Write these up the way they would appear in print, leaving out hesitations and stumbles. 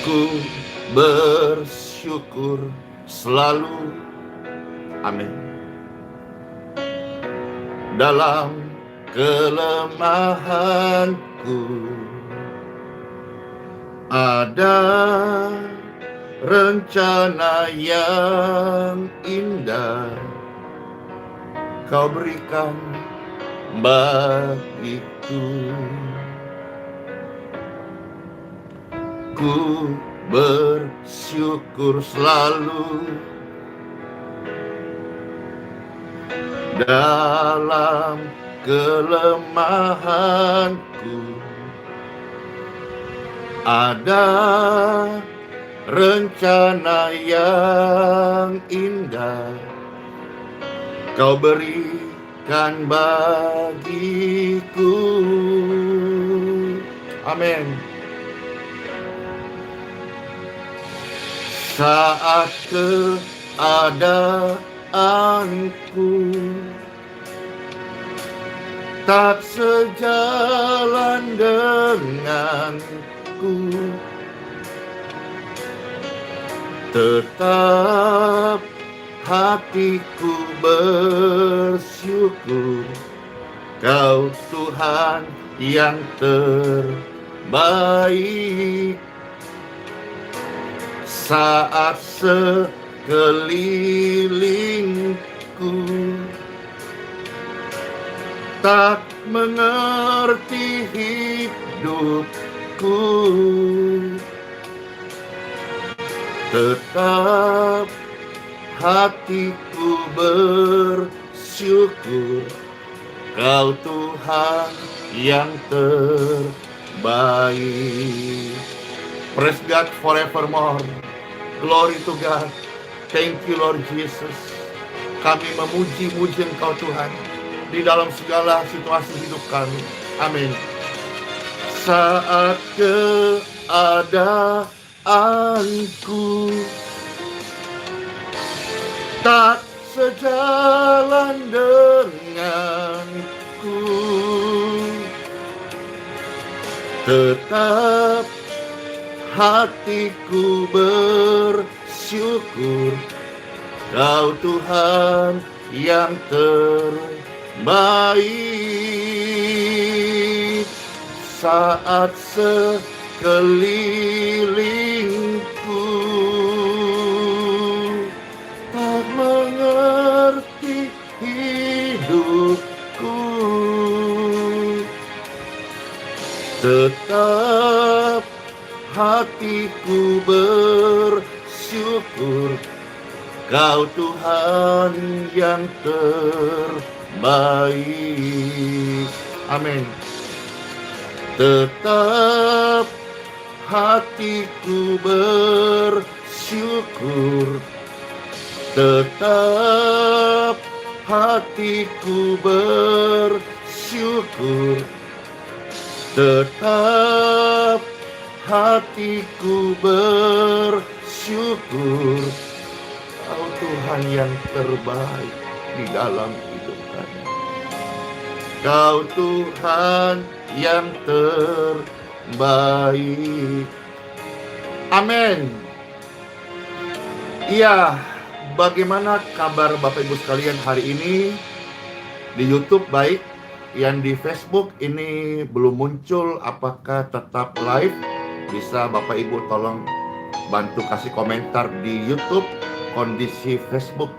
Ku bersyukur selalu, amin, dalam kelemahanku. Ada rencana yang indah Kau berikan bagiku. Ku bersyukur selalu dalam kelemahanku. Ada rencana yang indah Kau berikan bagiku. Amin. Saat keadaanku tak sejalan denganku, tetap hatiku bersyukur, Kau Tuhan yang terbaik. Saat sekelilingku tak mengerti hidupku, tetap hatiku bersyukur, Kau Tuhan yang terbaik. Praise God forevermore. Glory to God. Thank you Lord Jesus. Kami memuji-muji Engkau Tuhan di dalam segala situasi hidup kami. Amin. Saat keadaanku tak sejalan denganku, tetap hatiku bersyukur, Kau Tuhan yang terbaik. Saat sekelilingku tak mengerti hidupku, tetap hatiku bersyukur, Kau Tuhan yang terbaik. Amin. Tetap hatiku bersyukur, tetap hatiku bersyukur, tetap hatiku bersyukur, Kau Tuhan yang terbaik di dalam hidup kami. Kau Tuhan yang terbaik. Amin. Iya, bagaimana kabar Bapak Ibu sekalian hari ini? Di YouTube baik, yang di Facebook ini belum muncul, apakah tetap live? Bisa Bapak Ibu tolong bantu kasih komentar di YouTube, kondisi Facebook.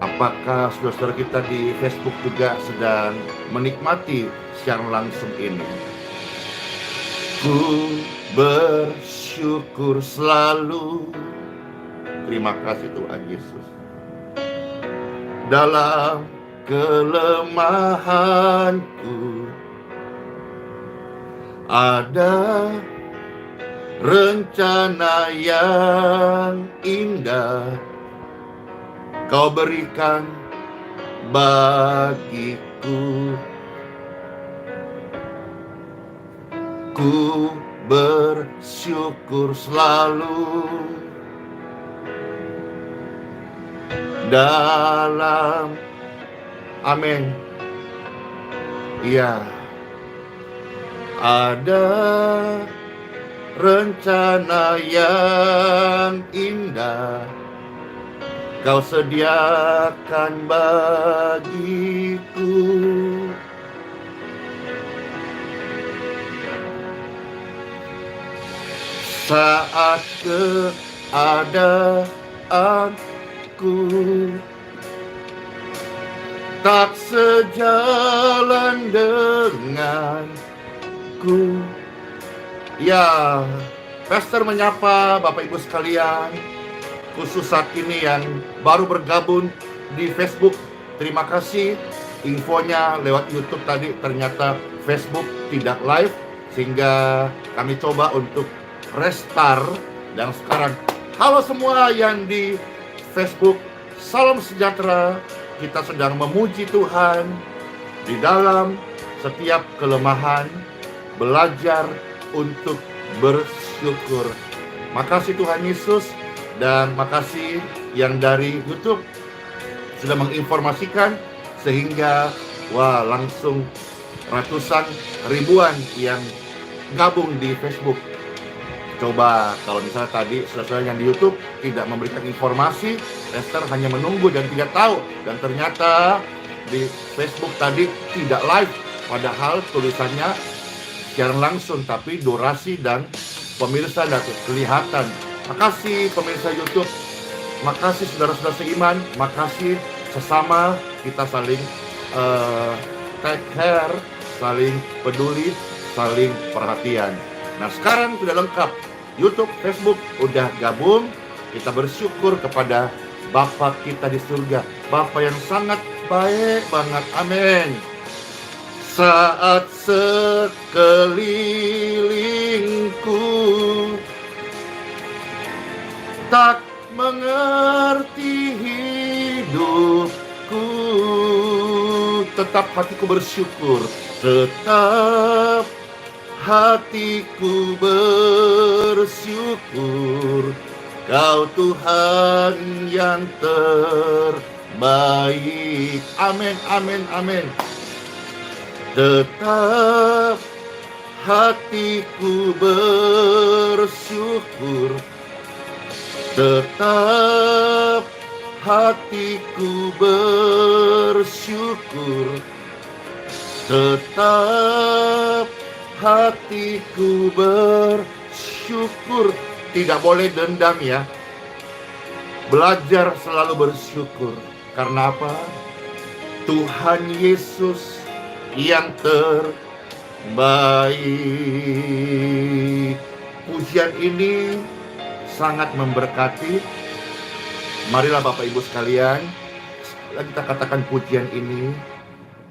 Apakah saudara-saudara kita di Facebook juga sedang menikmati siaran langsung ini? Ku bersyukur selalu. Terima kasih Tuhan Yesus. Dalam kelemahanku ada rencana yang indah Kau berikan bagiku. Ku bersyukur selalu dalam, amin. Iya, ada rencana yang indah Kau sediakan bagiku. Saat keadaanku tak sejalan denganku. Ya, Pastor menyapa Bapak Ibu sekalian, khusus saat ini yang baru bergabung di Facebook. Terima kasih, infonya lewat YouTube tadi ternyata Facebook tidak live, sehingga kami coba untuk restart. Dan sekarang, halo semua yang di Facebook, salam sejahtera. Kita sedang memuji Tuhan di dalam setiap kelemahan, belajar untuk bersyukur. Makasih Tuhan Yesus, dan makasih yang dari YouTube sudah menginformasikan, sehingga langsung ratusan ribuan yang gabung di Facebook. Coba kalau misalnya tadi saudara yang di YouTube tidak memberikan informasi, Esther hanya menunggu dan tidak tahu, dan ternyata di Facebook tadi tidak live, padahal tulisannya siaran langsung, tapi durasi dan pemirsa tidak kelihatan. Makasih pemirsa YouTube, makasih saudara-saudara seiman, makasih sesama, kita saling take care, saling peduli, saling perhatian. Nah sekarang sudah lengkap, YouTube, Facebook udah gabung. Kita bersyukur kepada Bapa kita di surga, Bapa yang sangat baik banget, amin. Saat sekelilingku tak mengerti hidupku, tetap hatiku bersyukur, tetap hatiku bersyukur. Kau Tuhan yang terbaik, amin, amin, amin. Tetap hatiku bersyukur, tetap hatiku bersyukur, tetap hatiku bersyukur. Tidak boleh dendam ya. Belajar selalu bersyukur. Karena apa? Tuhan Yesus yang terbaik. Pujian ini sangat memberkati. Marilah Bapak Ibu sekalian, kita katakan pujian ini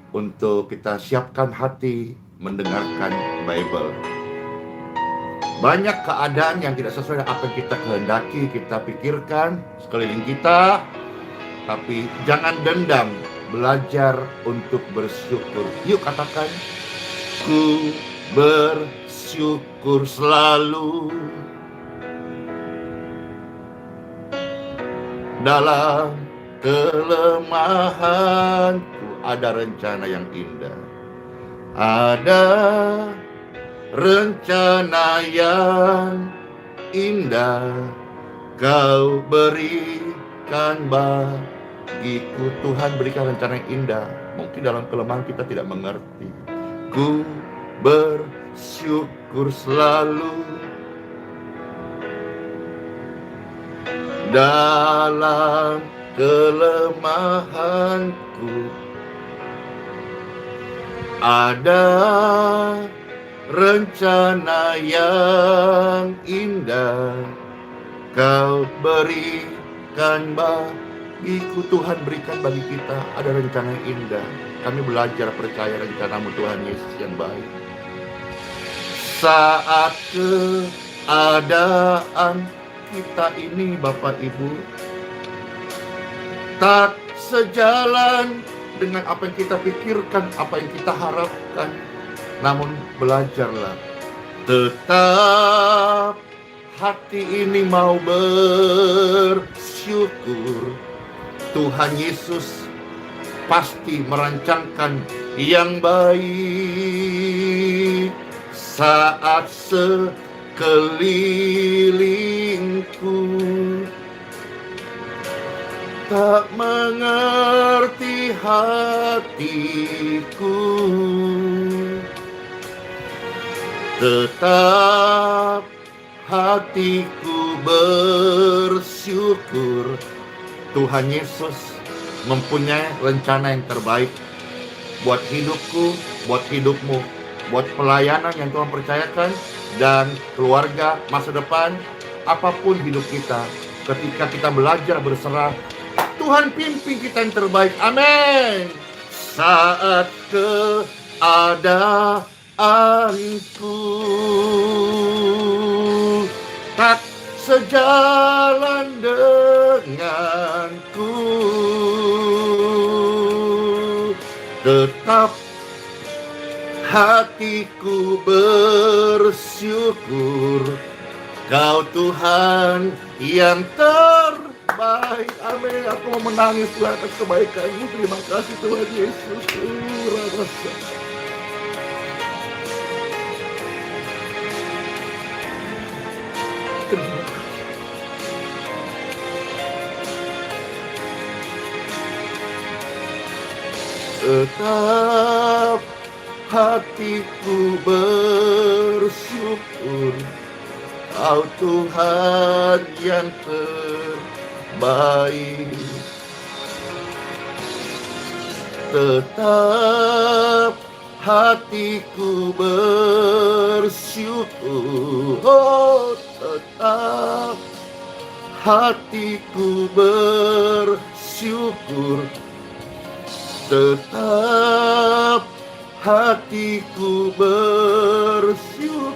untuk kita siapkan hati mendengarkan Bible. Banyak keadaan yang tidak sesuai dengan apa yang kita kehendaki, kita pikirkan sekeliling kita, tapi jangan dendam, belajar untuk bersyukur. Yuk katakan, ku bersyukur selalu dalam kelemahanku. Ada rencana yang indah, ada rencana yang indah Kau berikan bagiku. Tuhan berikan rencana yang indah. Mungkin dalam kelemahan kita tidak mengerti. Ku bersyukur selalu dalam kelemahanku. Ada rencana yang indah Kau berikan bagiku. Tuhan berikan bagi kita, ada rencana yang indah. Kami belajar percaya rencana-Mu Tuhan Yesus yang baik. Saat keadaan kita ini Bapak Ibu tak sejalan dengan apa yang kita pikirkan, apa yang kita harapkan, namun belajarlah, tetap hati ini mau bersyukur. Tuhan Yesus pasti merancangkan yang baik. Saat Kelilingku tak mengerti hatiku, tetap hatiku bersyukur. Tuhan Yesus mempunyai rencana yang terbaik buat hidupku, buat hidupmu, buat pelayanan yang Tuhan percayakan, dan keluarga, masa depan, apapun hidup kita. Ketika kita belajar berserah, Tuhan pimpin kita yang terbaik. Amin. Saat keadaanku tak sejalan denganku, tetap hatiku bersyukur. Kau Tuhan yang terbaik. Amin. Aku mau menangis Tuhan atas kebaikan-Mu. Terima kasih Tuhan Yesus. Terima kasih. Tetap hatiku bersyukur. Kau Tuhan yang terbaik. Tetap hatiku bersyukur. Oh, tetap hatiku bersyukur. Tetap hatiku bersyukur.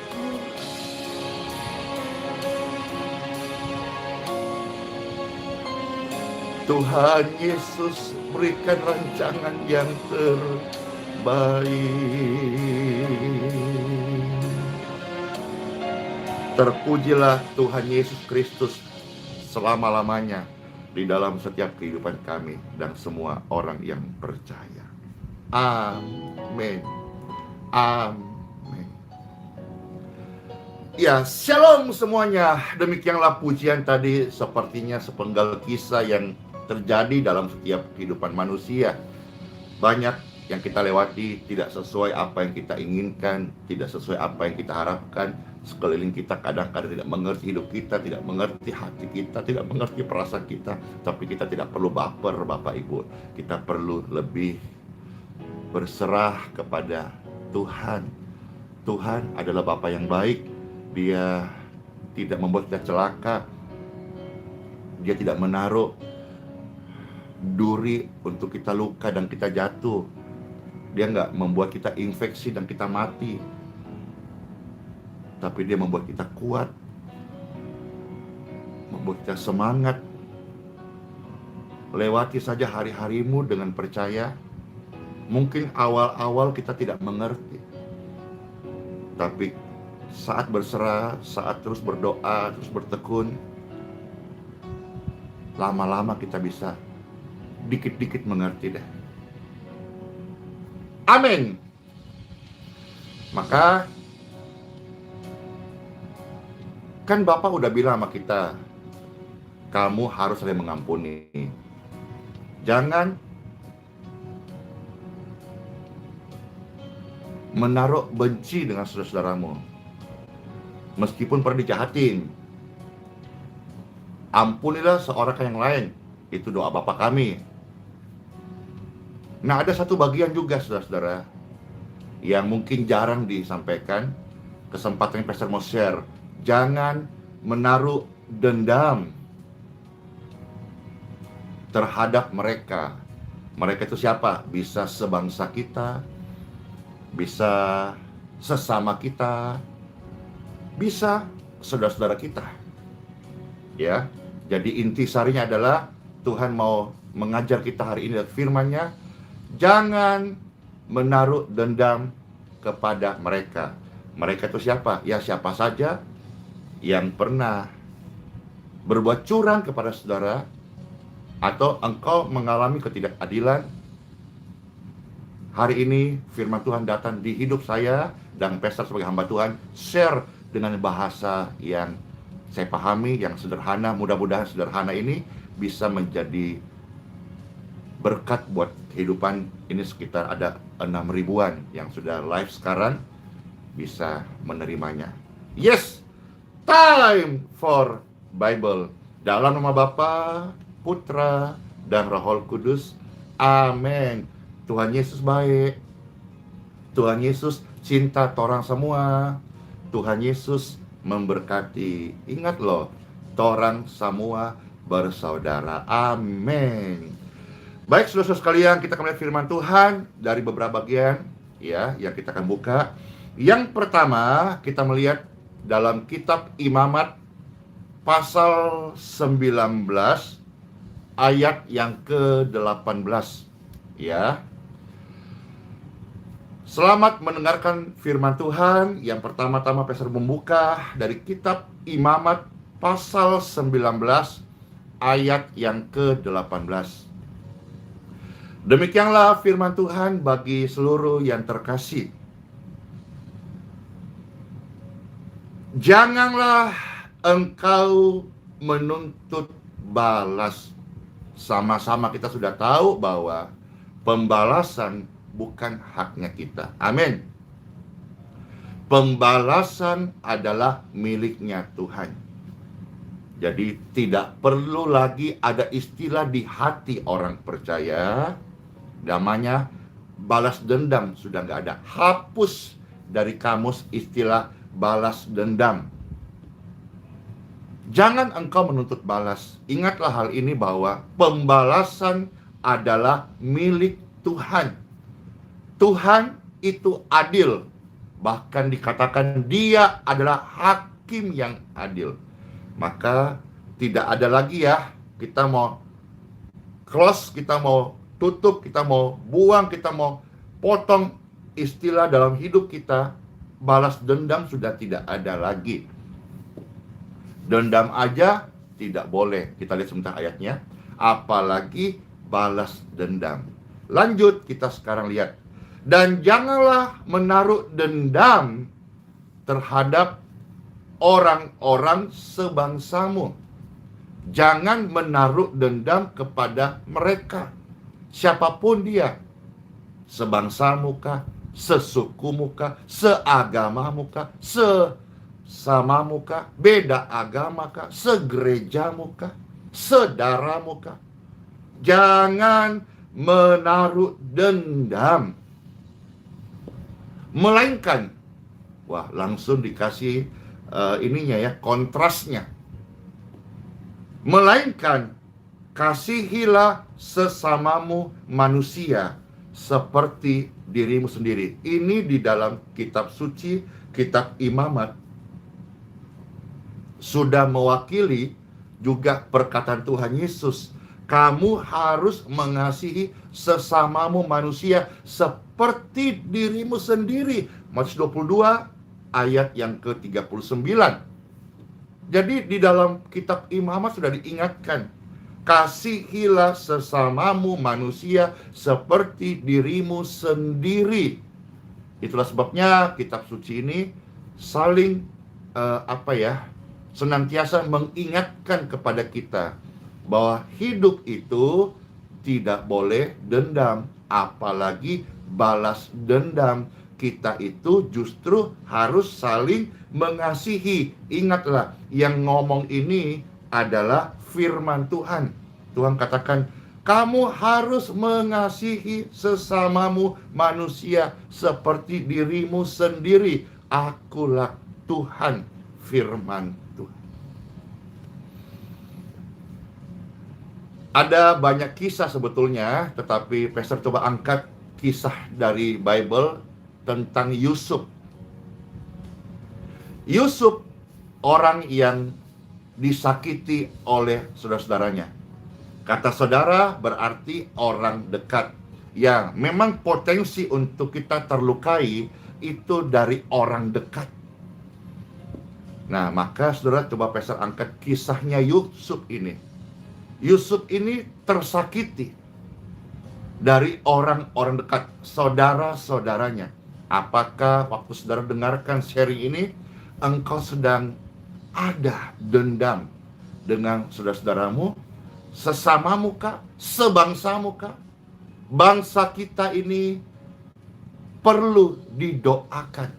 Tuhan Yesus berikan rancangan yang terbaik. Terpujilah Tuhan Yesus Kristus selama-lamanya di dalam setiap kehidupan kami dan semua orang yang percaya. Amin. Amin. Ya, shalom semuanya. Demikianlah pujian tadi, sepertinya sepenggal kisah yang terjadi dalam setiap kehidupan manusia. Banyak yang kita lewati tidak sesuai apa yang kita inginkan, tidak sesuai apa yang kita harapkan. Sekeliling kita kadang-kadang tidak mengerti hidup kita, tidak mengerti hati kita, tidak mengerti perasaan kita. Tapi kita tidak perlu baper, Bapak Ibu. Kita perlu lebih berserah kepada Tuhan. Tuhan adalah Bapa yang baik. Dia tidak membuat kita celaka. Dia tidak menaruh duri untuk kita luka dan kita jatuh. Dia nggak membuat kita infeksi dan kita mati. Tapi dia membuat kita kuat, membuat kita semangat. Lewati saja hari-harimu dengan percaya. Mungkin awal-awal kita tidak mengerti, tapi saat berserah, saat terus berdoa, terus bertekun, lama-lama kita bisa dikit-dikit mengerti deh. Amin. Maka kan Bapak udah bilang sama kita, kamu harus saling mengampuni. Jangan menaruh benci dengan saudara-saudaramu. Meskipun pernah dijahatin, ampunilah seorang yang lain. Itu doa Bapa kami. Nah, ada satu bagian juga saudara-saudara yang mungkin jarang disampaikan. Kesempatan yang Pastor mau share. Jangan menaruh dendam terhadap mereka. Mereka itu siapa? Bisa sebangsa kita, bisa sesama kita, bisa saudara-saudara kita. Ya, jadi intisarinya adalah Tuhan mau mengajar kita hari ini dari firman-Nya, jangan menaruh dendam kepada mereka. Mereka itu siapa? Ya, siapa saja yang pernah berbuat curang kepada saudara, atau engkau mengalami ketidakadilan. Hari ini firman Tuhan datang di hidup saya dan Pastor sebagai hamba Tuhan, share dengan bahasa yang saya pahami, yang sederhana. Mudah-mudahan sederhana ini bisa menjadi berkat buat kehidupan ini. Sekitar ada 6 ribuan yang sudah live sekarang bisa menerimanya. Yes, time for Bible. Dalam nama Bapa, Putra, dan Roh Kudus. Amin. Tuhan Yesus baik. Tuhan Yesus cinta torang semua. Tuhan Yesus memberkati. Ingat loh, torang semua bersaudara. Amin. Baik, saudara-saudara sekalian, kita akan melihat firman Tuhan dari beberapa bagian ya yang kita akan buka. Yang pertama, kita melihat dalam kitab Imamat pasal 19 ayat yang ke-18 ya. Selamat mendengarkan firman Tuhan. Yang pertama-tama Pastor membuka dari kitab Imamat pasal 19 ayat yang ke-18. Demikianlah firman Tuhan bagi seluruh yang terkasih. Janganlah engkau menuntut balas. Sama-sama kita sudah tahu bahwa pembalasan bukan haknya kita. Amin. Pembalasan adalah miliknya Tuhan. Jadi tidak perlu lagi ada istilah di hati orang percaya, namanya balas dendam, sudah nggak ada. Hapus dari kamus istilah balas dendam. Jangan engkau menuntut balas. Ingatlah hal ini bahwa pembalasan adalah milik Tuhan. Tuhan itu adil. Bahkan dikatakan dia adalah hakim yang adil. Maka tidak ada lagi ya, kita mau close, kita mau tutup, kita mau buang, kita mau potong istilah dalam hidup kita. Balas dendam sudah tidak ada lagi. Dendam aja tidak boleh. Kita lihat sebentar ayatnya. Apalagi balas dendam. Lanjut, kita sekarang lihat. Dan janganlah menaruh dendam terhadap orang-orang sebangsamu. Jangan menaruh dendam kepada mereka, siapapun dia. Sebangsamu kah, sesukumu kah, seagamamu kah, sesamamu kah, beda agama kah, segerejamu kah, sedaramu kah. Jangan menaruh dendam. Melainkan, wah, langsung dikasih ininya ya, kontrasnya. Melainkan kasihilah sesamamu manusia seperti dirimu sendiri. Ini di dalam kitab suci, kitab Imamat, sudah mewakili juga perkataan Tuhan Yesus. Kamu harus mengasihi sesamamu manusia seperti dirimu sendiri. Matius 22 ayat yang ke-39. Jadi di dalam kitab Imamat sudah diingatkan, kasihilah sesamamu manusia seperti dirimu sendiri. Itulah sebabnya kitab suci ini saling senantiasa mengingatkan kepada kita bahwa hidup itu tidak boleh dendam, apalagi balas dendam. Kita itu justru harus saling mengasihi. Ingatlah, yang ngomong ini adalah firman Tuhan. Tuhan katakan, kamu harus mengasihi sesamamu manusia seperti dirimu sendiri. Akulah Tuhan, firman Tuhan. Ada banyak kisah sebetulnya, tetapi Pastor coba angkat kisah dari Bible tentang Yusuf. Yusuf orang yang disakiti oleh saudara-saudaranya. Kata saudara berarti orang dekat. Ya, memang potensi untuk kita terlukai itu dari orang dekat. Nah, maka saudara coba Pastor angkat kisahnya Yusuf ini. Yusuf ini tersakiti dari orang-orang dekat, saudara-saudaranya. Apakah waktu saudara dengarkan sharing ini, engkau sedang ada dendam dengan saudara-saudaramu, sesamamu kah, sebangsamu kah? Bangsa kita ini perlu didoakan.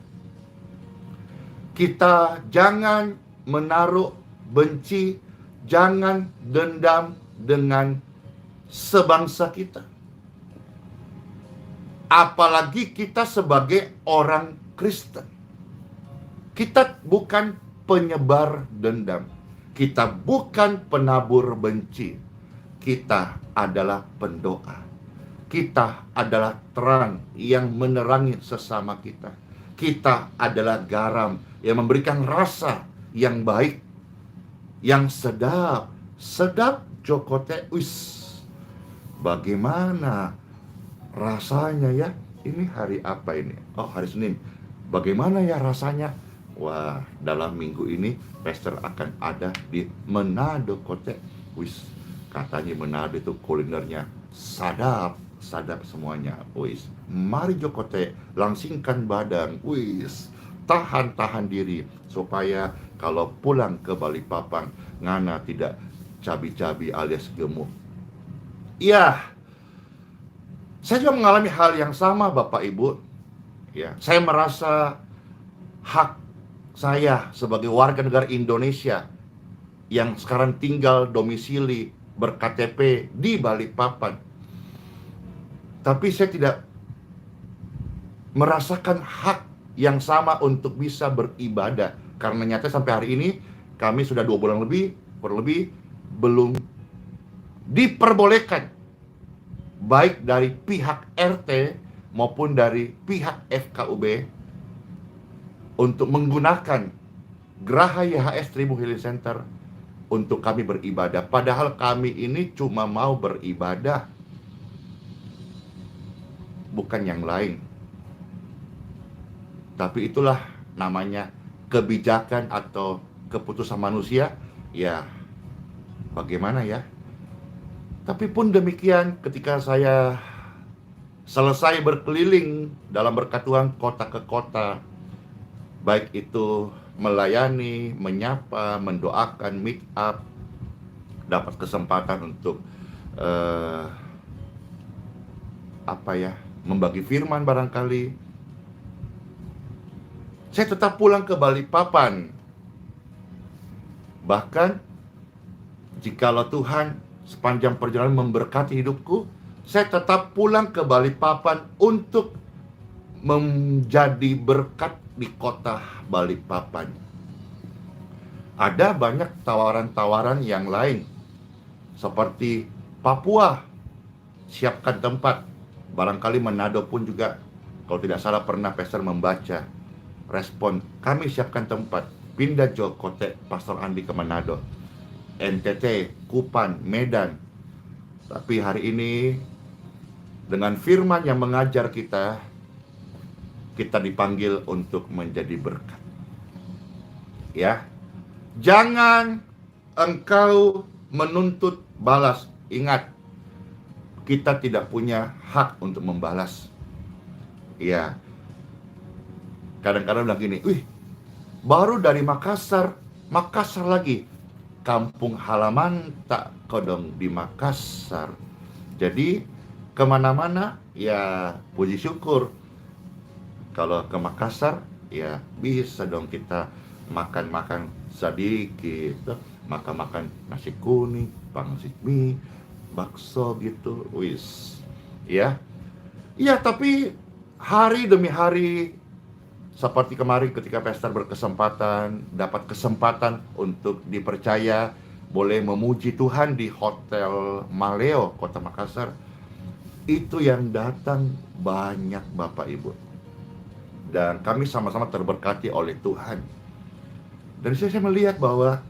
Kita jangan menaruh benci, jangan dendam dengan sebangsa kita. Apalagi kita sebagai orang Kristen. Kita bukan penyebar dendam. Kita bukan penabur benci. Kita adalah pendoa. Kita adalah terang yang menerangi sesama kita. Kita adalah garam yang memberikan rasa yang baik, yang sedap. Sedap jokote. Bagaimana rasanya ya? Ini hari apa ini? Oh, hari Senin. Bagaimana ya rasanya? Wah, dalam minggu ini Pastor akan ada di Manado Kote. Katanya Manado itu kulinernya sadap semuanya. Mari Jokote, langsingkan badan. Tahan diri supaya kalau pulang ke Balikpapan ngana tidak cabi-cabi alias gemuk. Iya, saya juga mengalami hal yang sama Bapak Ibu. Ya, saya merasa hak saya sebagai warga negara Indonesia yang sekarang tinggal domisili ber-KTP di Balikpapan. Tapi saya tidak merasakan hak yang sama untuk bisa beribadah. Karena nyata sampai hari ini kami sudah 2 bulan lebih belum diperbolehkan baik dari pihak RT maupun dari pihak FKUB untuk menggunakan Geraha YHS Tribun Healing Center untuk kami beribadah. Padahal kami ini cuma mau beribadah, bukan yang lain. Tapi itulah namanya kebijakan atau keputusan manusia. Ya, bagaimana ya? Tapi pun demikian, ketika saya selesai berkeliling dalam berkat Tuhan kota ke kota, baik itu melayani, menyapa, mendoakan, meet up, dapat kesempatan untuk membagi firman barangkali, saya tetap pulang ke Balikpapan. Bahkan jikalau Tuhan sepanjang perjalanan memberkati hidupku, saya tetap pulang ke Balikpapan untuk menjadi berkat di kota Balikpapan. Ada banyak tawaran-tawaran yang lain, seperti Papua, siapkan tempat. Barangkali Manado pun juga, kalau tidak salah pernah Pastor membaca respon, kami siapkan tempat. Pindah Jokote, Pastor Andi ke Manado. NTT, Kupan, Medan. Tapi hari ini dengan firman yang mengajar kita dipanggil untuk menjadi berkat. Ya. Jangan engkau menuntut balas. Ingat, kita tidak punya hak untuk membalas. Ya. Kadang-kadang bilang gini, baru dari Makassar lagi. Kampung halaman tak kodong di Makassar. Jadi kemana-mana ya puji syukur. Kalau ke Makassar ya bisa dong kita makan sedikit, makan nasi kuning, pangsit mie, bakso gitu, ya. Iya, tapi hari demi hari seperti kemarin ketika Pastor dapat kesempatan untuk dipercaya boleh memuji Tuhan di Hotel Maleo, Kota Makassar. Itu yang datang banyak Bapak Ibu. Dan kami sama-sama terberkati oleh Tuhan. Dan saya melihat bahwa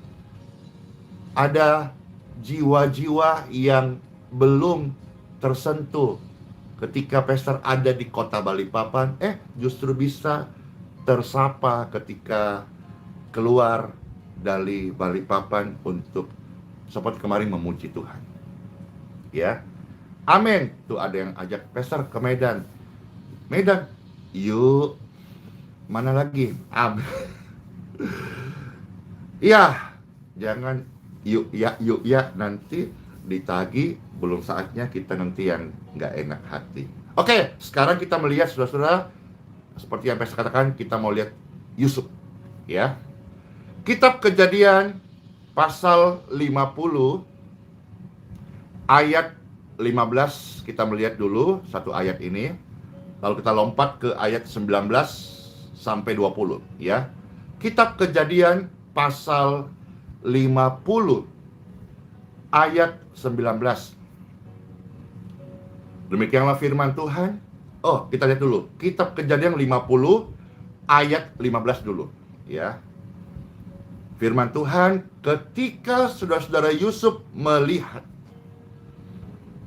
ada jiwa-jiwa yang belum tersentuh ketika Pastor ada di kota Balikpapan, justru bisa tersapa ketika keluar dari Balikpapan untuk seperti kemarin memuji Tuhan. Ya, amin. Tuh ada yang ajak Pastor ke Medan, yuk. Mana lagi? Ya, jangan yuk ya nanti ditagi, belum saatnya kita nanti yang nggak enak hati. Oke, sekarang kita melihat saudara-saudara, seperti yang saya katakan, kita mau lihat Yusuf, ya. Kitab Kejadian pasal 50 ayat 15, kita melihat dulu satu ayat ini. Lalu kita lompat ke ayat 19 sampai 20, ya. Kitab Kejadian pasal 50 ayat 19. Demikianlah firman Tuhan. Oh, kita lihat dulu. Kitab Kejadian 50 ayat 15 dulu, ya. Firman Tuhan, ketika saudara-saudara Yusuf melihat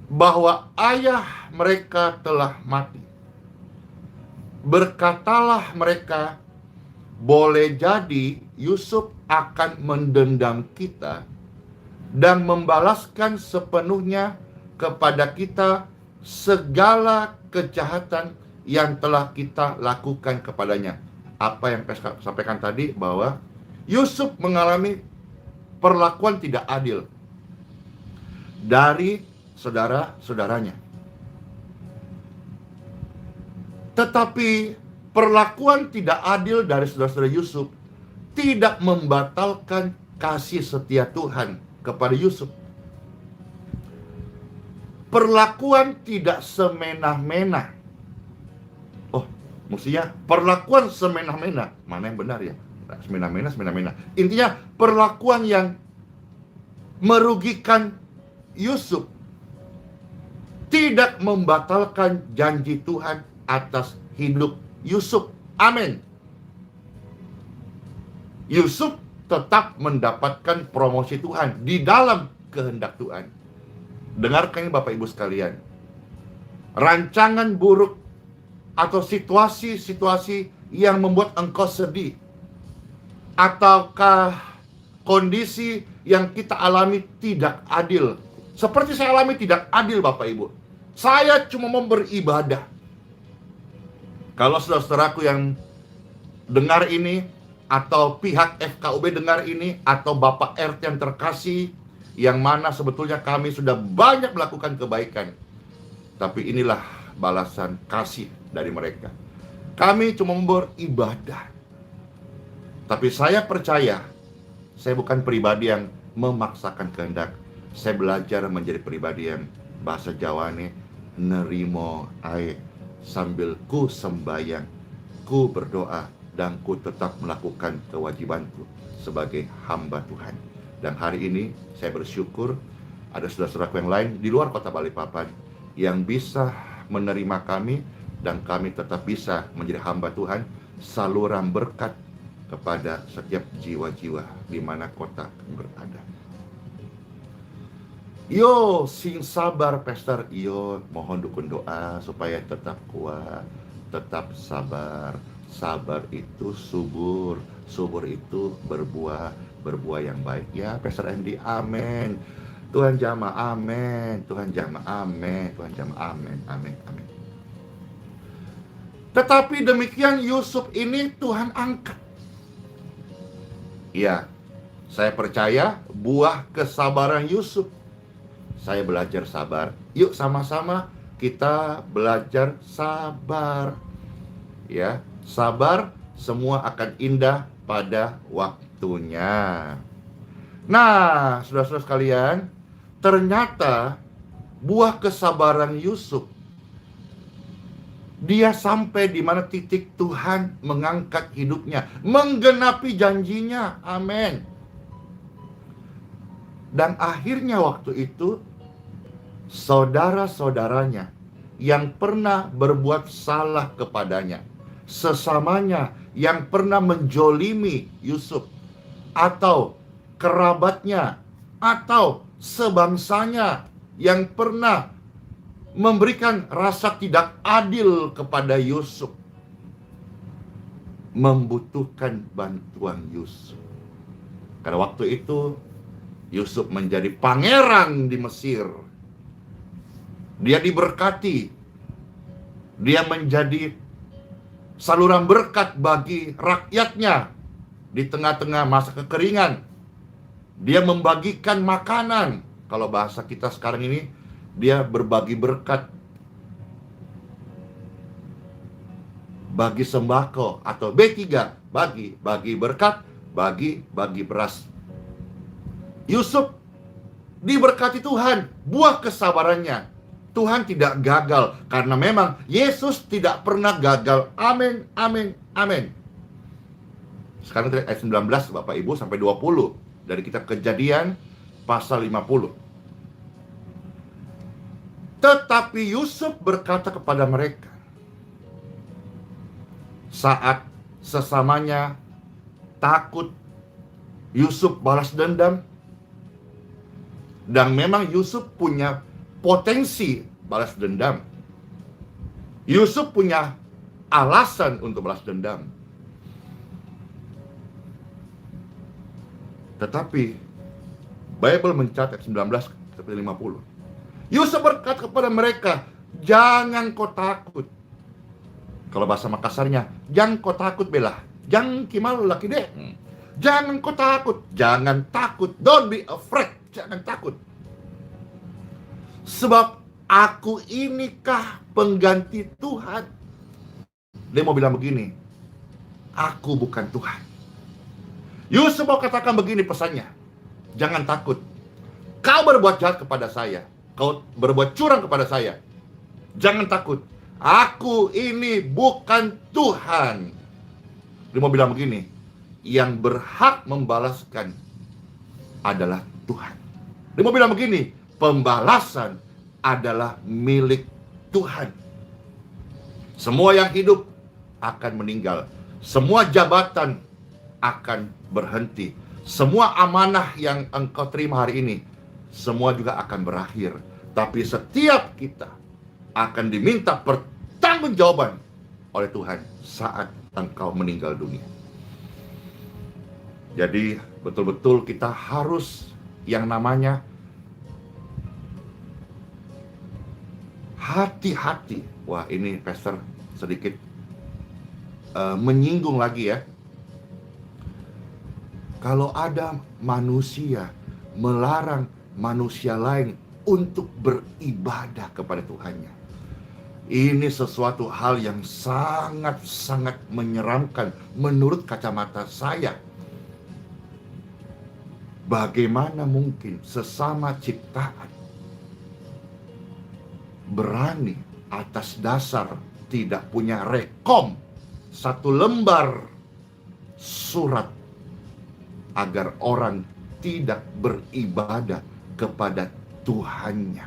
bahwa ayah mereka telah mati, berkatalah mereka, boleh jadi Yusuf akan mendendam kita dan membalaskan sepenuhnya kepada kita segala kejahatan yang telah kita lakukan kepadanya. Apa yang saya sampaikan tadi, bahwa Yusuf mengalami perlakuan tidak adil dari saudara-saudaranya. Tetapi perlakuan tidak adil dari saudara-saudara Yusuf tidak membatalkan kasih setia Tuhan kepada Yusuf. Perlakuan tidak semena-mena. Oh, mestinya perlakuan semena-mena. Mana yang benar ya? Semena-mena. Intinya perlakuan yang merugikan Yusuf tidak membatalkan janji Tuhan atas hidup Yusuf. Amin. Yusuf tetap mendapatkan promosi Tuhan di dalam kehendak Tuhan. Dengarkan ini Bapak Ibu sekalian. Rancangan buruk atau situasi-situasi yang membuat engkau sedih, ataukah kondisi yang kita alami tidak adil, seperti saya alami tidak adil Bapak Ibu. Saya cuma mau beribadah. Kalau saudara-saudaraku yang dengar ini, atau pihak FKUB dengar ini, atau Bapak RT yang terkasih, yang mana sebetulnya kami sudah banyak melakukan kebaikan, tapi inilah balasan kasih dari mereka. Kami cuma beribadah. Tapi saya percaya, saya bukan pribadi yang memaksakan kehendak. Saya belajar menjadi pribadi yang bahasa Jawa nih, nerimo ae, sambil ku sembayang, ku berdoa, dan ku tetap melakukan kewajibanku sebagai hamba Tuhan. Dan hari ini saya bersyukur ada saudara-saudaraku yang lain di luar kota Balikpapan yang bisa menerima kami, dan kami tetap bisa menjadi hamba Tuhan, saluran berkat kepada setiap jiwa-jiwa di mana kota berada. Yo, sing sabar Pastor. Yo, mohon dukung doa supaya tetap kuat, tetap sabar. Sabar itu subur, subur itu berbuah yang baik. Ya, Pastor Andy, amin. Tuhan jamah, amin. Tuhan jamah, amin. Tuhan jamah, amin. Amin, amin. Tetapi demikian Yusuf ini Tuhan angkat. Ya, saya percaya buah kesabaran Yusuf. Saya belajar sabar. Yuk sama-sama kita belajar sabar. Ya, sabar, semua akan indah pada waktunya. Nah, saudara-saudara sekalian, ternyata buah kesabaran Yusuf, dia sampai di mana titik Tuhan mengangkat hidupnya, menggenapi janjinya. Amin. Dan akhirnya waktu itu, saudara-saudaranya yang pernah berbuat salah kepadanya, sesamanya yang pernah menjolimi Yusuf, atau kerabatnya, atau sebangsanya yang pernah memberikan rasa tidak adil kepada Yusuf, membutuhkan bantuan Yusuf. Karena waktu itu Yusuf menjadi pangeran di Mesir. Dia diberkati. Dia menjadi saluran berkat bagi rakyatnya. di tengah-tengah masa kekeringan. Dia membagikan makanan. Kalau bahasa kita sekarang ini, dia berbagi berkat, bagi sembako, atau B3, bagi berkat, bagi beras. Yusuf diberkati Tuhan, buah kesabarannya. Tuhan tidak gagal, karena memang Yesus tidak pernah gagal. Amin, amin, amin. Sekarang ayat 19 Bapak Ibu sampai 20 dari kitab Kejadian pasal 50. Tetapi Yusuf berkata kepada mereka saat sesamanya takut Yusuf balas dendam, dan memang Yusuf punya potensi balas dendam. Yusuf punya alasan untuk balas dendam. Tetapi Bible mencatat 19-50. Yusuf berkata kepada mereka, jangan kau takut. Kalau bahasa Makassarnya, jangan kau takut bela. Jangan kimal laki deh. Jangan kau takut. Jangan takut. Don't be afraid. Jangan takut. Sebab aku inikah pengganti Tuhan. Dia mau bilang begini, aku bukan Tuhan. Yusuf mau katakan begini pesannya, jangan takut. Kau berbuat jahat kepada saya, kau berbuat curang kepada saya, jangan takut. Aku ini bukan Tuhan. Dia mau bilang begini, yang berhak membalaskan adalah Tuhan. Dia mau bilang begini, pembalasan adalah milik Tuhan. Semua yang hidup akan meninggal. Semua jabatan akan berhenti. Semua amanah yang engkau terima hari ini, semua juga akan berakhir. Tapi setiap kita akan diminta pertanggungjawaban oleh Tuhan saat engkau meninggal dunia. Jadi betul-betul kita harus yang namanya hati-hati. Wah, ini pastor sedikit menyinggung lagi ya. Kalau ada manusia melarang manusia lain untuk beribadah kepada Tuhannya, ini sesuatu hal yang sangat-sangat menyeramkan menurut kacamata saya. Bagaimana mungkin sesama ciptaan berani atas dasar tidak punya rekom satu lembar surat agar orang tidak beribadah kepada Tuhannya.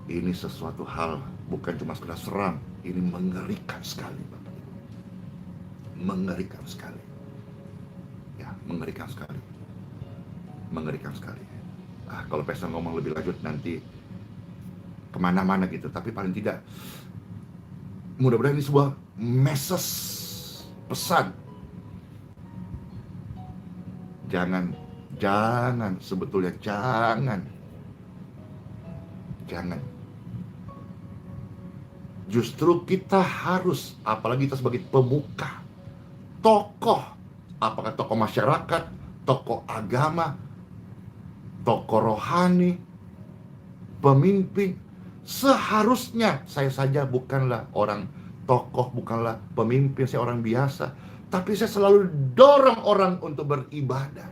Ini sesuatu hal bukan cuma sekedar seram, ini mengerikan sekali, Bapak Ibu. Mengerikan sekali. Ya, mengerikan sekali. Mengerikan sekali. Kalau pastor ngomong lebih lanjut nanti kemana-mana gitu, tapi paling tidak mudah-mudahan ini sebuah message, pesan. Jangan, sebetulnya jangan. Justru kita harus, apalagi kita sebagai pemuka, tokoh, apakah tokoh masyarakat, tokoh agama, tokoh rohani, pemimpin, seharusnya saya saja bukanlah orang tokoh, bukanlah pemimpin, saya orang biasa, tapi saya selalu dorong orang untuk beribadah.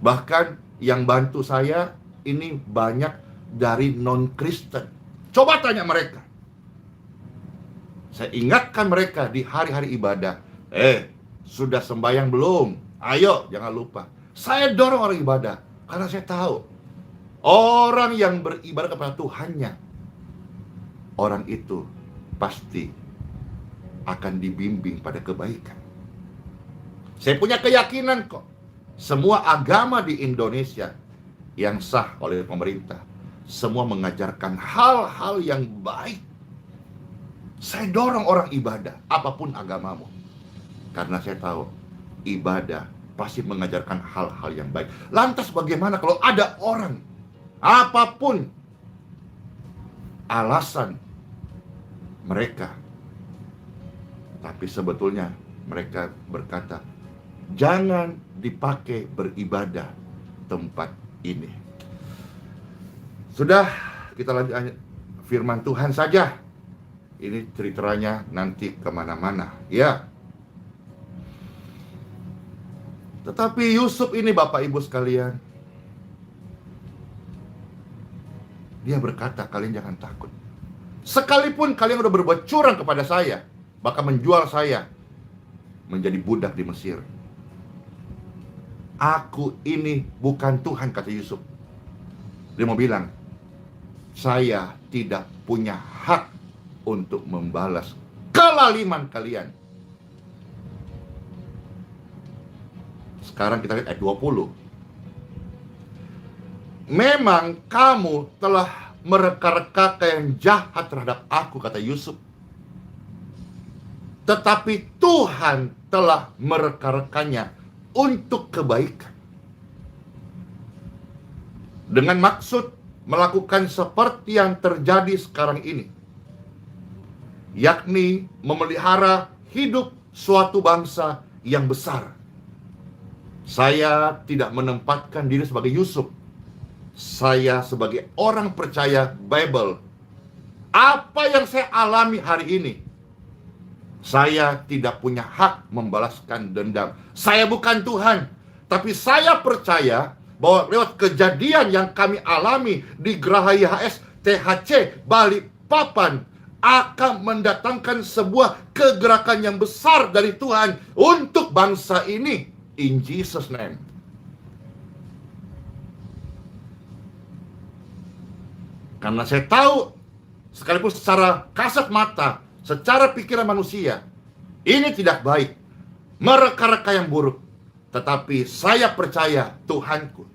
Bahkan yang bantu saya ini banyak dari non-Kristen. Coba tanya mereka. Saya ingatkan mereka di hari-hari ibadah. Sudah sembahyang belum? Ayo, jangan lupa. Saya dorong orang ibadah. Karena saya tahu orang yang beribadah kepada Tuhannya, orang itu pasti akan dibimbing pada kebaikan. Saya punya keyakinan kok, semua agama di Indonesia yang sah oleh pemerintah, semua mengajarkan hal-hal yang baik. Saya dorong orang ibadah, apapun agamamu. Karena saya tahu, ibadah pasti mengajarkan hal-hal yang baik. Lantas bagaimana kalau ada orang, apapun alasan mereka Tapi sebetulnya mereka berkata, jangan dipakai beribadah tempat ini. Sudah, kita lanjut firman Tuhan saja. Ini ceritanya nanti kemana-mana, ya. Tetapi Yusuf ini, Bapak Ibu sekalian, dia berkata, kalian jangan takut. Sekalipun kalian udah berbuat curang kepada saya, bahkan menjual saya menjadi budak di Mesir, aku ini bukan Tuhan, kata Yusuf. Dia mau bilang, saya tidak punya hak untuk membalas kelaliman kalian. Sekarang kita lihat ayat 20. Memang kamu telah mereka-reka yang jahat terhadap aku, kata Yusuf. Tetapi Tuhan telah mereka-rekanya untuk kebaikan. Dengan maksud melakukan seperti yang terjadi sekarang ini, yakni memelihara hidup suatu bangsa yang besar. Saya tidak menempatkan diri sebagai Yusuf. Saya sebagai orang percaya Bible. Apa yang saya alami hari ini, saya tidak punya hak membalaskan dendam. Saya bukan Tuhan. Tapi saya percaya bahwa lewat kejadian yang kami alami di Geraha YHS THC Balikpapan akan mendatangkan sebuah kegerakan yang besar dari Tuhan untuk bangsa ini. In Jesus' name. Karena saya tahu, sekalipun secara kasat mata, secara pikiran manusia, ini tidak baik, mereka-reka yang buruk. Tetapi saya percaya Tuhanku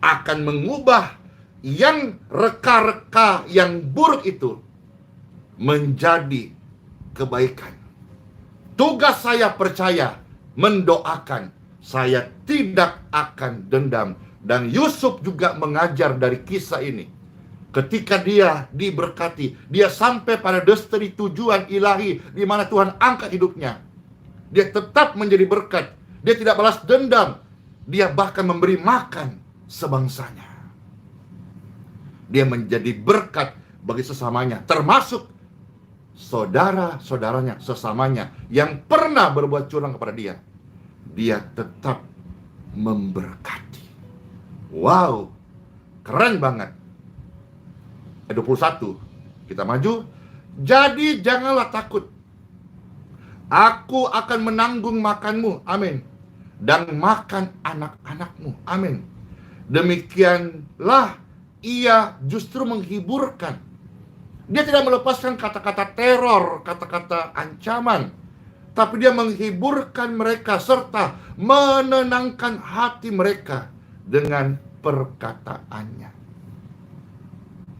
akan mengubah yang reka-reka yang buruk itu menjadi kebaikan. Tugas saya percaya, mendoakan. Saya tidak akan dendam. Dan Yusuf juga mengajar dari kisah ini. Ketika dia diberkati, dia sampai pada destinasi tujuan ilahi di mana Tuhan angkat hidupnya. Dia tetap menjadi berkat. Dia tidak balas dendam. Dia bahkan memberi makan sebangsanya. Dia menjadi berkat bagi sesamanya, termasuk saudara-saudaranya, sesamanya yang pernah berbuat curang kepada dia. Dia tetap memberkati. Wow, keren banget. Ayat 21, kita maju. Jadi janganlah takut. Aku akan menanggung makanmu, amin, dan makan anak-anakmu, amin. Demikianlah ia justru menghiburkan. Dia tidak melepaskan kata-kata teror, kata-kata ancaman, tapi dia menghiburkan mereka serta menenangkan hati mereka dengan perkataannya.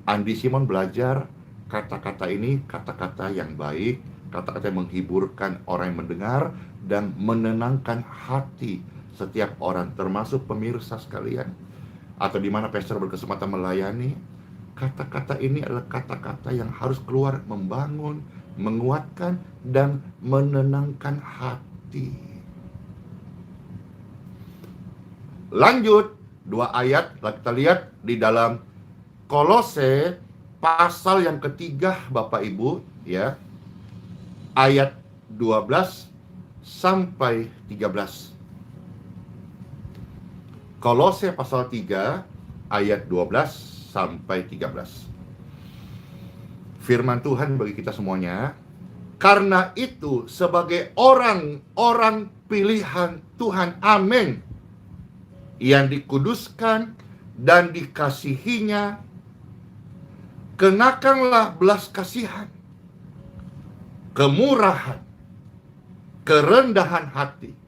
Andi Simon belajar kata-kata ini, kata-kata yang baik, kata-kata yang menghiburkan orang yang mendengar dan menenangkan hati setiap orang, termasuk pemirsa sekalian, atau di mana pastor berkesempatan melayani. Kata-kata ini adalah kata-kata yang harus keluar, membangun, menguatkan, dan menenangkan hati. Lanjut, 2 ayat kita lihat di dalam Kolose pasal yang ketiga, Bapak Ibu, ya, ayat 12 sampai 13. Kolose pasal 3 ayat 12 sampai 13. Firman Tuhan bagi kita semuanya. Karena itu sebagai orang-orang pilihan Tuhan, amin, yang dikuduskan dan dikasihinya, kenakanlah belas kasihan, kemurahan, kerendahan hati,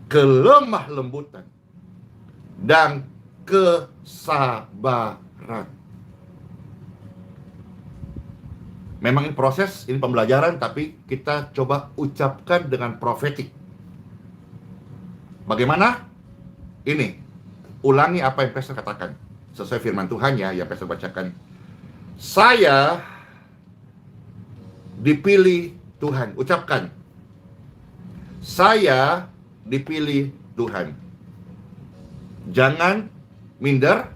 kelemah lembutan, dan kesabaran. Memang ini proses, ini pembelajaran, tapi kita coba ucapkan dengan profetik. Bagaimana? Ini, ulangi apa yang pastor katakan sesuai firman Tuhan ya, yang pastor bacakan. Saya dipilih Tuhan. Ucapkan, saya dipilih Tuhan. Jangan minder,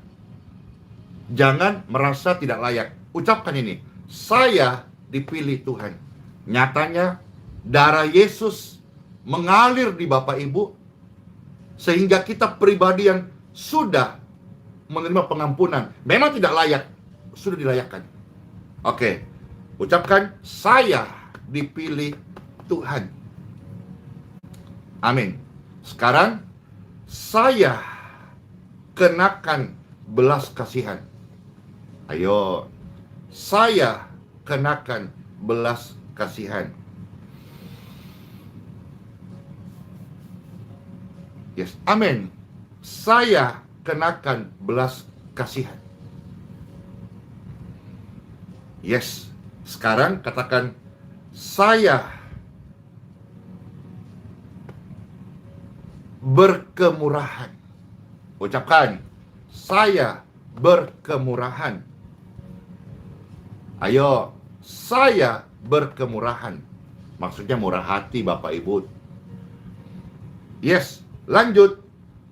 jangan merasa tidak layak. Ucapkan ini, saya dipilih Tuhan. Nyatanya, darah Yesus mengalir di Bapak Ibu, sehingga kita pribadi yang sudah menerima pengampunan, memang tidak layak, sudah dilayakkan. Oke, ucapkan, saya dipilih Tuhan. Amin. Sekarang, saya kenakan belas kasihan. Ayo, saya kenakan belas kasihan. Yes, amin. Saya kenakan belas kasihan. Yes, sekarang katakan, saya berkemurahan. Ucapkan, saya berkemurahan. Ayo, saya berkemurahan. Maksudnya murah hati Bapak Ibu. Yes, lanjut.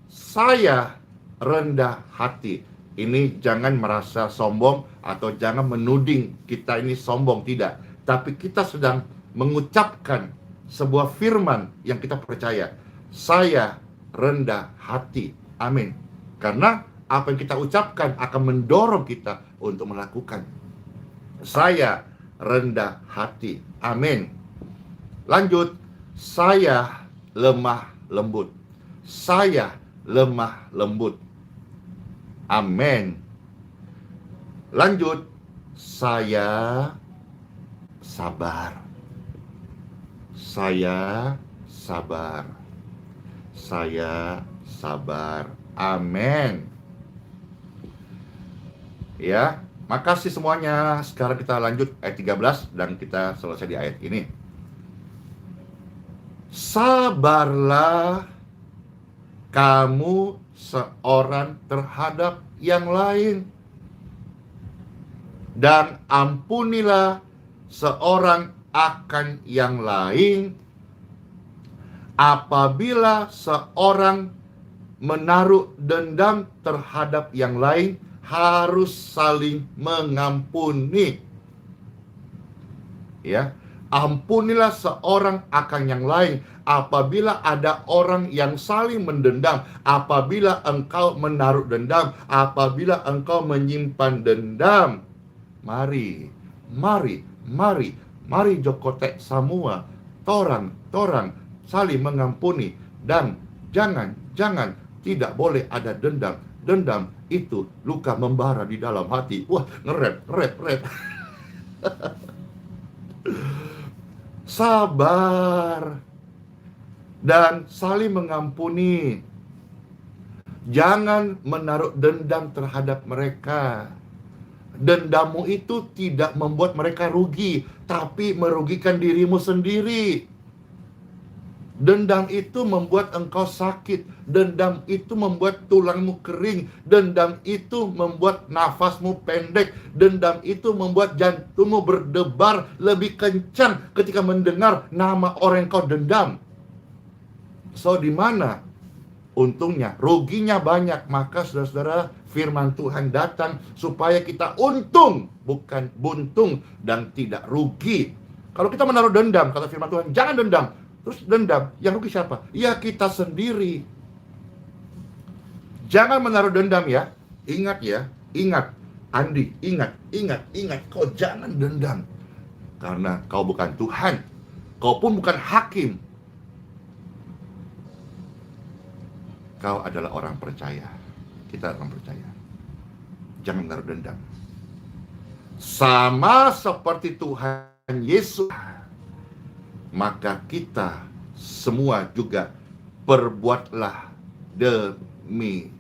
Saya rendah hati. Ini jangan merasa sombong atau jangan menuding kita ini sombong, tidak. Tapi kita sedang mengucapkan sebuah firman yang kita percaya. Saya rendah hati. Amin. Karena apa yang kita ucapkan akan mendorong kita untuk melakukan. Saya rendah hati. Amin. Lanjut. Saya lemah lembut. Saya lemah lembut. Amin. Lanjut. Saya sabar. Saya sabar. Saya sabar. Amin. Ya, makasih semuanya. Sekarang kita lanjut ayat 13 dan kita selesai di ayat ini. Sabarlah kamu seorang terhadap yang lain, dan ampunilah seorang akan yang lain. Apabila seorang menaruh dendam terhadap yang lain, harus saling mengampuni. Ya, ampunilah seorang akan yang lain. Apabila ada orang yang saling mendendam, apabila engkau menaruh dendam, apabila engkau menyimpan dendam, mari jokotek semua, torang saling mengampuni, dan jangan tidak boleh ada dendam. Dendam itu luka membara di dalam hati. Wah, ngerep. Sabar dan saling mengampuni. Jangan menaruh dendam terhadap mereka. Dendammu itu tidak membuat mereka rugi, tapi merugikan dirimu sendiri. Dendam itu membuat engkau sakit. Dendam itu membuat tulangmu kering. Dendam itu membuat nafasmu pendek. Dendam itu membuat jantungmu berdebar lebih kencang ketika mendengar nama orang yang kau dendam. So, di mana untungnya? Ruginya banyak. Maka saudara-saudara, firman Tuhan datang supaya kita untung, bukan buntung, dan tidak rugi. Kalau kita menaruh dendam, kata firman Tuhan, jangan dendam. Terus dendam, yang rugi siapa? Ya kita sendiri. Jangan menaruh dendam ya. Ingat ya, ingat. Andi, ingat. Kau jangan dendam. Karena kau bukan Tuhan. Kau pun bukan hakim. Kau adalah orang percaya. Kita orang percaya. Jangan menaruh dendam. Sama seperti Tuhan Yesus, maka kita semua juga perbuatlah demikian.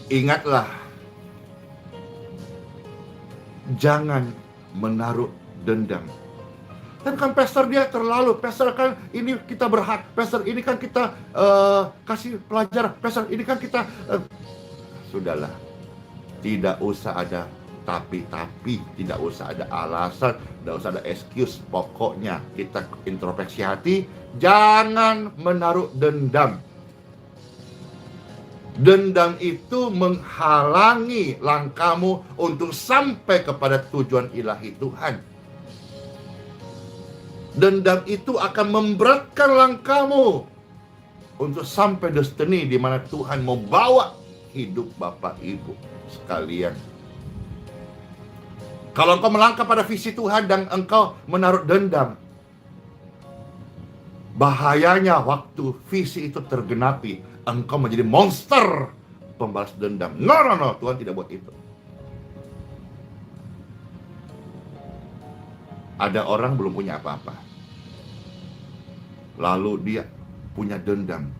Ingatlah, jangan menaruh dendam. Dan kan pastor dia terlalu, pastor kan ini kita berhak, pastor ini kan kita kasih pelajaran, pastor ini kan kita sudahlah, tidak usah ada Tapi tidak usah ada alasan, tidak usah ada excuse. Pokoknya kita introspeksi hati, jangan menaruh dendam. Dendam itu menghalangi langkahmu untuk sampai kepada tujuan ilahi Tuhan. Dendam itu akan memberatkan langkahmu untuk sampai destiny di mana Tuhan mau bawa hidup Bapak Ibu sekalian. Kalau engkau melangkah pada visi Tuhan dan engkau menaruh dendam, bahayanya waktu visi itu tergenapi, engkau menjadi monster pembalas dendam. No, Tuhan tidak buat itu. Ada orang belum punya apa-apa, lalu dia punya dendam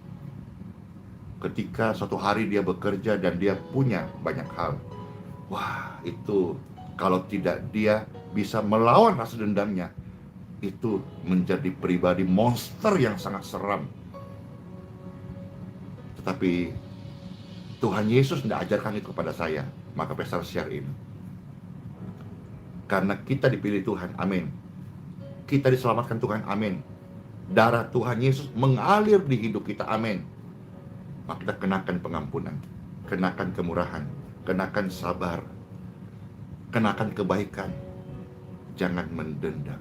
ketika suatu hari dia bekerja dan dia punya banyak hal. Wah, itu kalau tidak dia bisa melawan rasa dendamnya, itu menjadi pribadi monster yang sangat seram. Tetapi Tuhan Yesus tidak ajarkan itu kepada saya. Maka Pastor share ini. Karena kita dipilih Tuhan, amin. Kita diselamatkan Tuhan, amin. Darah Tuhan Yesus mengalir di hidup kita, amin. Maka kita kenakan pengampunan, kenakan kemurahan, kenakan sabar, kenakan kebaikan. Jangan mendendam.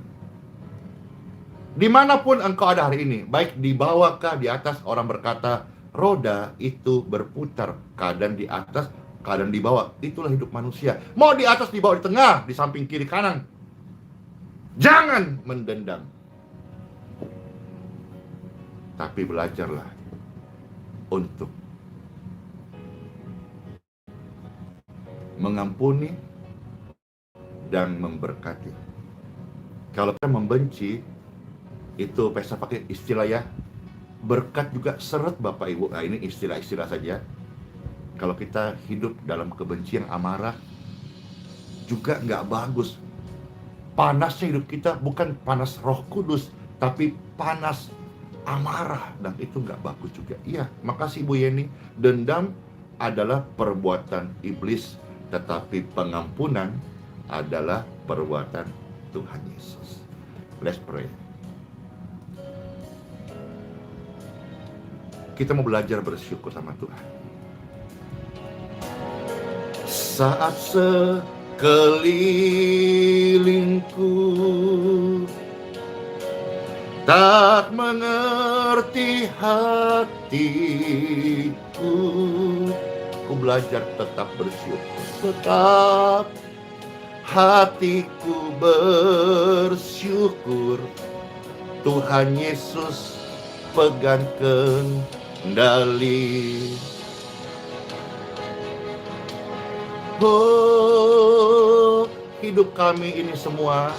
Dimanapun engkau ada hari ini, baik di bawah kah di atas, orang berkata roda itu berputar, kadang di atas, kadang di bawah. Itulah hidup manusia. Mau di atas, di bawah, di tengah, di samping, kiri, kanan. Jangan mendendam. Tapi belajarlah untuk mengampuni dan memberkati. Kalau kita membenci, itu Pastor pakai istilah ya, berkat juga seret Bapak Ibu. Nah, ini istilah-istilah saja. Kalau kita hidup dalam kebencian, amarah, juga nggak bagus. Panasnya hidup kita bukan panas Roh Kudus, tapi panas amarah, dan itu nggak bagus juga. Iya, makasih Bu Yeni. Dendam adalah perbuatan iblis, tetapi pengampunan adalah perbuatan Tuhan Yesus. Let's pray. Kita mau belajar bersyukur sama Tuhan. Saat sekelilingku tak mengerti hatiku, ku belajar tetap bersyukur. Tetap hatiku bersyukur. Tuhan Yesus pegang kendali. Oh, hidup kami ini semua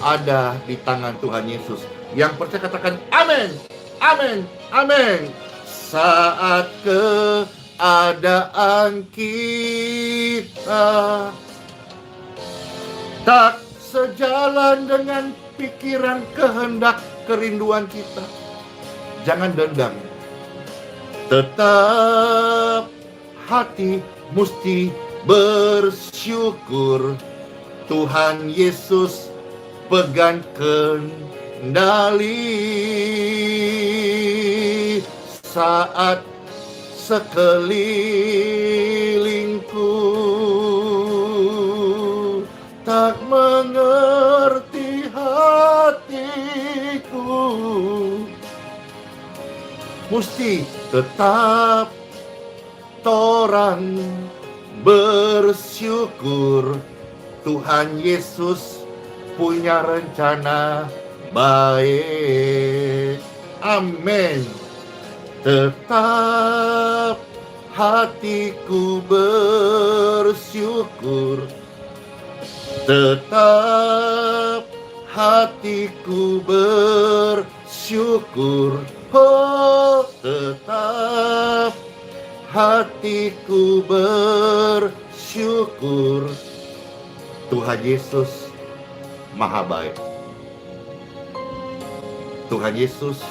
ada di tangan Tuhan Yesus. Yang percaya katakan amin, amin, amin. Saat keadaan kita tak sejalan dengan pikiran, kehendak, kerinduan kita, jangan dendam. Tetap hati mesti bersyukur. Tuhan Yesus pegang kendali. Saat sekelilingku tak mengerti hatiku, mesti tetap torang bersyukur. Tuhan Yesus punya rencana baik. Amin. Tetap hatiku bersyukur. Tetap hatiku bersyukur. Oh, tetap hatiku bersyukur. Tuhan Yesus Maha baik. Tuhan Yesus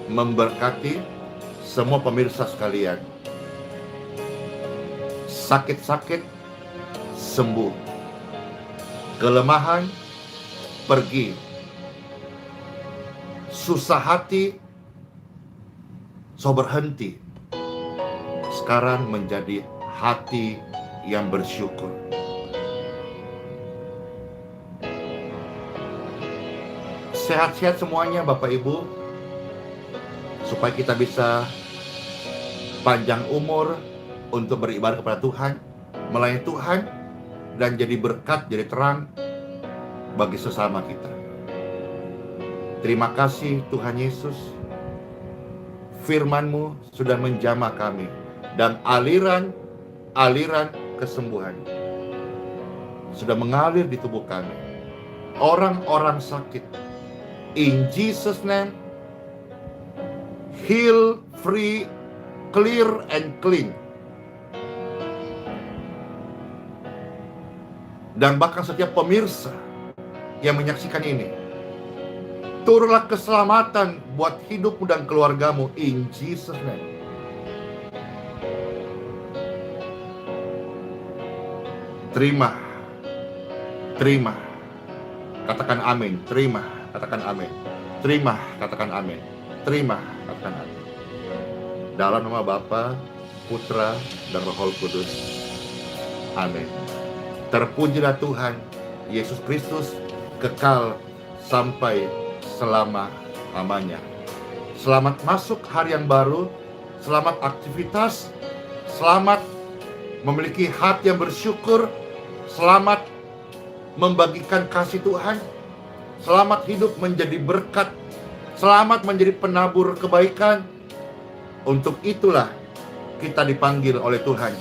memberkati semua pemirsa sekalian. Sakit-sakit sembuh, kelemahan pergi, susah hati so berhenti, sekarang menjadi hati yang bersyukur. Sehat-sehat semuanya Bapak Ibu, supaya kita bisa panjang umur untuk beribadah kepada Tuhan, melayani Tuhan, dan jadi berkat, jadi terang bagi sesama kita. Terima kasih Tuhan Yesus, firman-Mu sudah menjamah kami, dan aliran kesembuhan sudah mengalir di tubuh kami. Orang-orang sakit, in Jesus' name, heal, free, clear, and clean. Dan bahkan setiap pemirsa yang menyaksikan ini, turunlah keselamatan buat hidupmu dan keluargamu, in Jesus' name. Terima, katakan amin. Terima, katakan amin. Terima, katakan amin. Terima, katakan amin. Dalam nama Bapa, Putra, dan Roh Kudus. Amin. Terpujilah Tuhan Yesus Kristus, kekal sampai selama-lamanya. Selamat masuk hari yang baru, selamat aktivitas, selamat memiliki hati yang bersyukur, selamat membagikan kasih Tuhan, selamat hidup menjadi berkat, selamat menjadi penabur kebaikan. Untuk itulah kita dipanggil oleh Tuhan.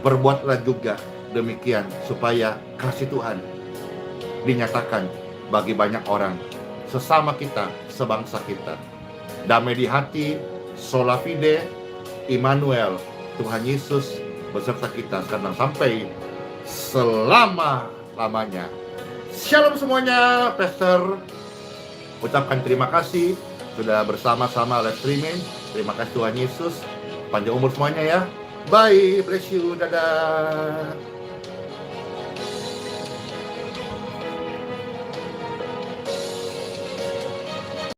Berbuatlah juga demikian, supaya kasih Tuhan dinyatakan bagi banyak orang, sesama kita, sebangsa kita. Damai di hati, sola fide, Immanuel, Tuhan Yesus beserta kita sekarang sampai selama-lamanya. Shalom semuanya, Pastor ucapkan terima kasih sudah bersama-sama live streaming. Terima kasih Tuhan Yesus, panjang umur semuanya ya. Bye, bless you, dadah.